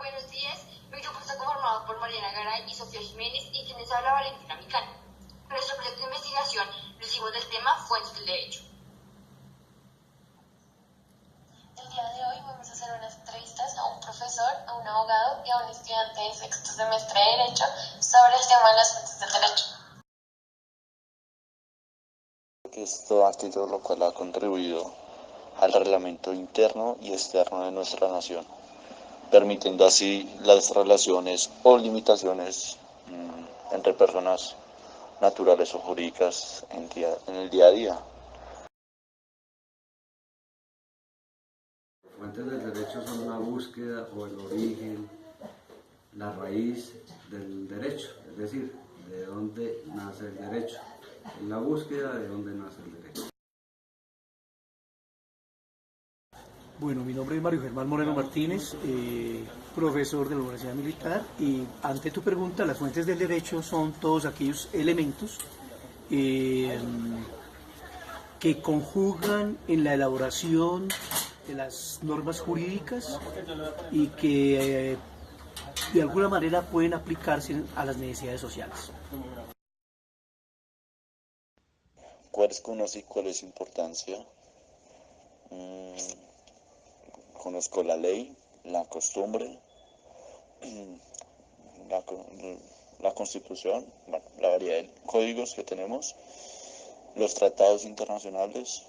Buenos días, mi grupo está conformado por Mariana Garay y Sofía Jiménez y quienes habla Valentina Micán. Nuestro proyecto de investigación lo hicimos del tema Fuentes del Derecho. El día de hoy vamos a hacer unas entrevistas a un profesor, a un abogado y a un estudiante de sexto semestre de Derecho sobre el tema de las fuentes del derecho. Esto ha sido lo cual ha contribuido al reglamento interno y externo de nuestra nación, permitiendo así las relaciones o limitaciones entre personas naturales o jurídicas en el día a día. Fuentes del derecho son la búsqueda o el origen, la raíz del derecho, es decir, de dónde nace el derecho, es la búsqueda de dónde nace el derecho. Bueno, mi nombre es Mario Germán Moreno Martínez, profesor de la Universidad Militar, y ante tu pregunta, las fuentes del derecho son todos aquellos elementos que conjugan en la elaboración de las normas jurídicas y que de alguna manera pueden aplicarse a las necesidades sociales. ¿Cuál es conoce y cuál es su importancia? Conozco la ley, la costumbre, la constitución, bueno, la variedad de códigos que tenemos, los tratados internacionales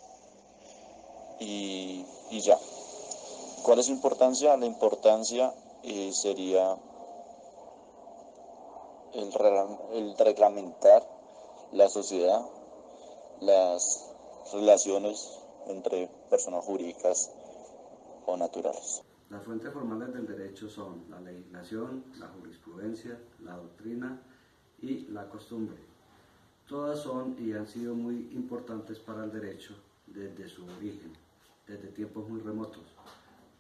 y ya. ¿Cuál es su importancia? La importancia sería el reglamentar la sociedad, las relaciones entre personas jurídicas o naturales. Las fuentes formales del derecho son la legislación, la jurisprudencia, la doctrina y la costumbre. Todas son y han sido muy importantes para el derecho desde su origen, desde tiempos muy remotos.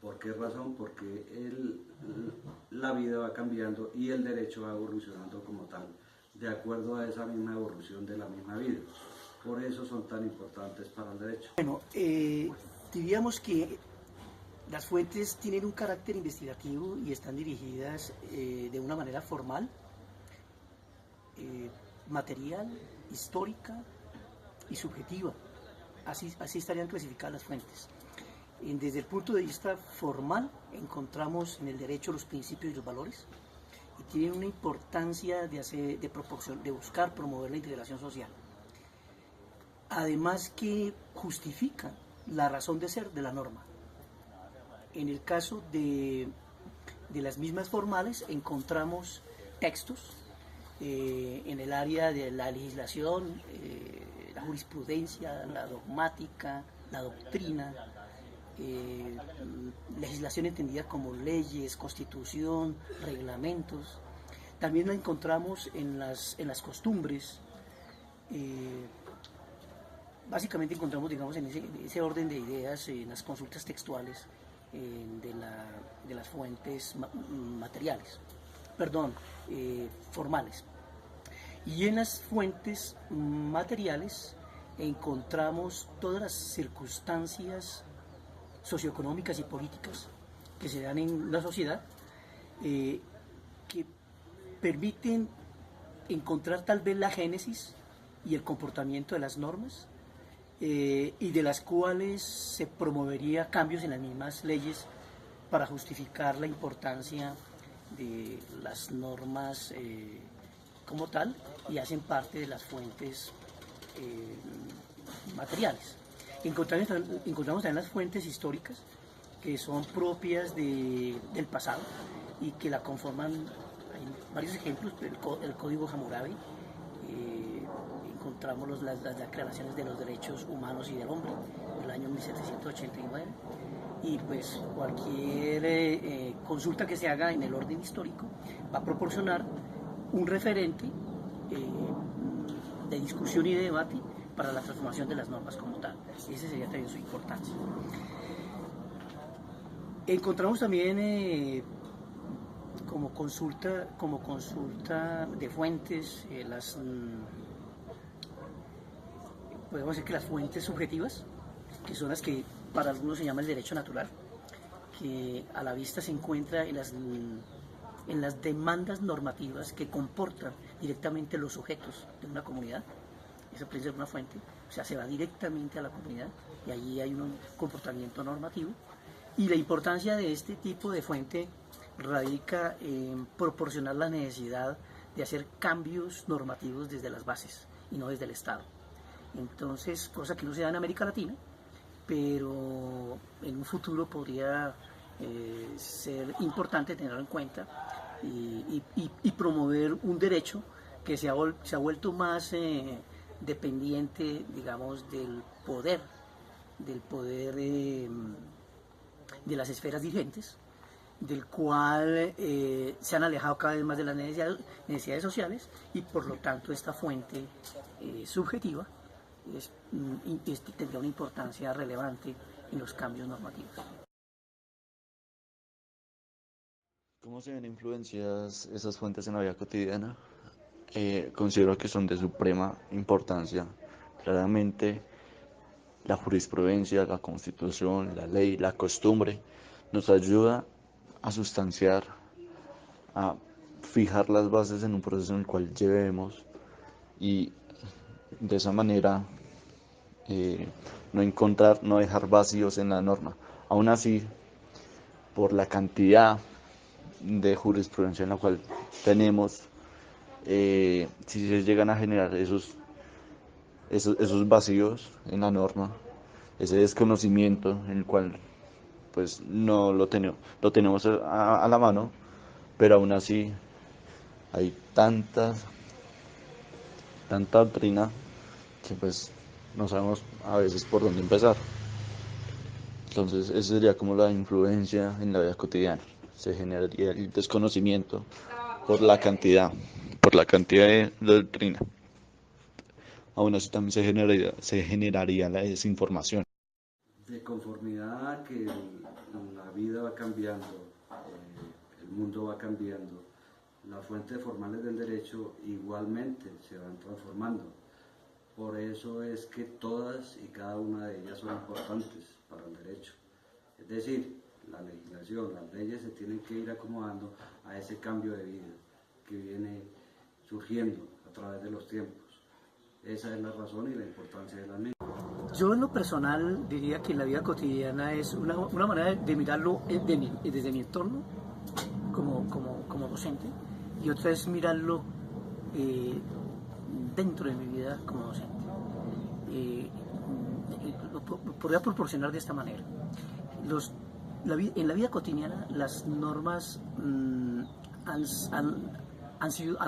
¿Por qué razón? Porque la vida va cambiando y el derecho va evolucionando como tal, de acuerdo a esa misma evolución de la misma vida. Por eso son tan importantes para el derecho. Bueno, diríamos que las fuentes tienen un carácter investigativo y están dirigidas de una manera formal, material, histórica y subjetiva. Así estarían clasificadas las fuentes. Desde el punto de vista formal, encontramos en el derecho los principios y los valores y tienen una importancia de buscar promover la integración social. Además que justifican la razón de ser de la norma. En el caso de las mismas formales encontramos textos en el área de la legislación, la jurisprudencia, la dogmática, la doctrina, legislación entendida como leyes, constitución, reglamentos. También la encontramos en las costumbres. Básicamente encontramos, digamos, en ese orden de ideas en las consultas textuales de las fuentes formales. Y en las fuentes materiales encontramos todas las circunstancias socioeconómicas y políticas que se dan en la sociedad que permiten encontrar tal vez la génesis y el comportamiento de las normas y de las cuales se promovería cambios en las mismas leyes para justificar la importancia de las normas como tal y hacen parte de las fuentes materiales. Encontramos también las fuentes históricas que son propias del pasado y que la conforman. Hay varios ejemplos, el Código Hammurabi, encontramos las declaraciones de los derechos humanos y del hombre del año 1789 y pues cualquier consulta que se haga en el orden histórico va a proporcionar un referente de discusión y de debate para la transformación de las normas como tal. Esa sería también su importancia. Encontramos también como consulta de fuentes podemos decir que las fuentes subjetivas, que son las que para algunos se llama el derecho natural, que a la vista se encuentra en las demandas normativas que comportan directamente los sujetos de una comunidad. Esa puede ser una fuente, o sea, se va directamente a la comunidad y allí hay un comportamiento normativo. Y la importancia de este tipo de fuente radica en proporcionar la necesidad de hacer cambios normativos desde las bases y no desde el Estado. Entonces, cosa que no se da en América Latina, pero en un futuro podría ser importante tenerlo en cuenta y promover un derecho que se ha vuelto más dependiente, digamos, del poder de las esferas dirigentes, del cual se han alejado cada vez más de las necesidades sociales, y por lo tanto esta fuente subjetiva tendría una importancia relevante en los cambios normativos. ¿Cómo se ven influencias esas fuentes en la vida cotidiana? Considero que son de suprema importancia. Claramente, la jurisprudencia, la constitución, la ley, la costumbre, nos ayuda a sustanciar, a fijar las bases en un proceso en el cual llevemos, y de esa manera no dejar vacíos en la norma. Aún así, por la cantidad de jurisprudencia en la cual tenemos, si se llegan a generar esos vacíos en la norma, ese desconocimiento en el cual pues no lo tenemos a la mano, pero aún así hay tanta doctrina que pues no sabemos a veces por dónde empezar. Entonces esa sería como la influencia en la vida cotidiana. Se generaría el desconocimiento por la cantidad de doctrina. Aún así también se generaría la desinformación. De conformidad a que la vida va cambiando, el mundo va cambiando, las fuentes formales del derecho igualmente se van transformando. Por eso es que todas y cada una de ellas son importantes para el derecho. Es decir, la legislación, las leyes se tienen que ir acomodando a ese cambio de vida que viene surgiendo a través de los tiempos. Esa es la razón y la importancia de la misma. Yo en lo personal diría que la vida cotidiana es una manera de mirarlo desde mi entorno como docente, y otra es mirarlo dentro de mi vida como docente. Lo podría proporcionar de esta manera. En la vida cotidiana las normas han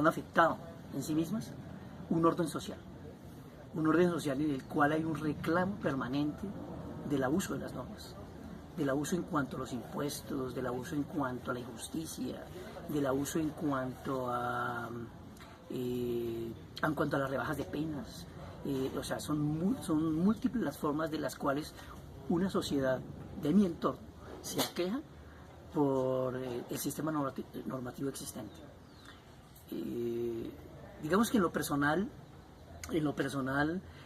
afectado en sí mismas un orden social en el cual hay un reclamo permanente del abuso de las normas, del abuso en cuanto a los impuestos, del abuso en cuanto a la injusticia, del abuso en cuanto a las rebajas de penas. O sea, son múltiples las formas de las cuales una sociedad de mi entorno se aqueja por el sistema normativo existente. Digamos que en lo personal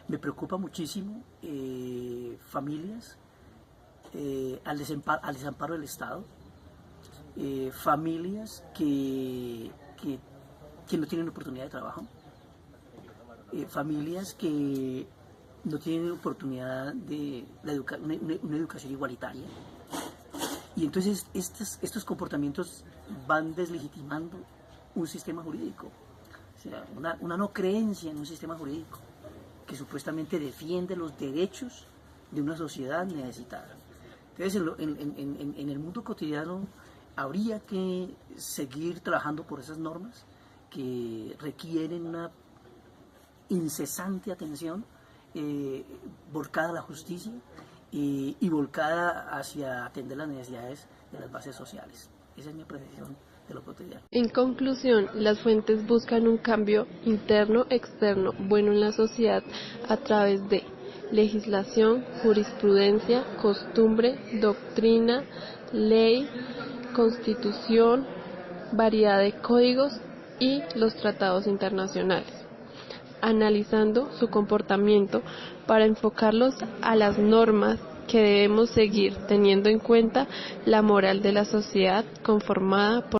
me preocupa muchísimo familias al desamparo del Estado, familias que no tienen oportunidad de trabajo, familias que no tienen oportunidad de una educación igualitaria. Y entonces estos comportamientos van deslegitimando un sistema jurídico. O sea, una no creencia en un sistema jurídico que supuestamente defiende los derechos de una sociedad necesitada. Entonces, en el mundo cotidiano habría que seguir trabajando por esas normas que requieren una incesante atención volcada a la justicia y volcada hacia atender las necesidades de las bases sociales. Esa es mi apreciación de lo cotidiano. En conclusión, las fuentes buscan un cambio interno, externo, bueno en la sociedad a través de legislación, jurisprudencia, costumbre, doctrina, ley, constitución, variedad de códigos y los tratados internacionales, analizando su comportamiento para enfocarlos a las normas que debemos seguir teniendo en cuenta la moral de la sociedad conformada por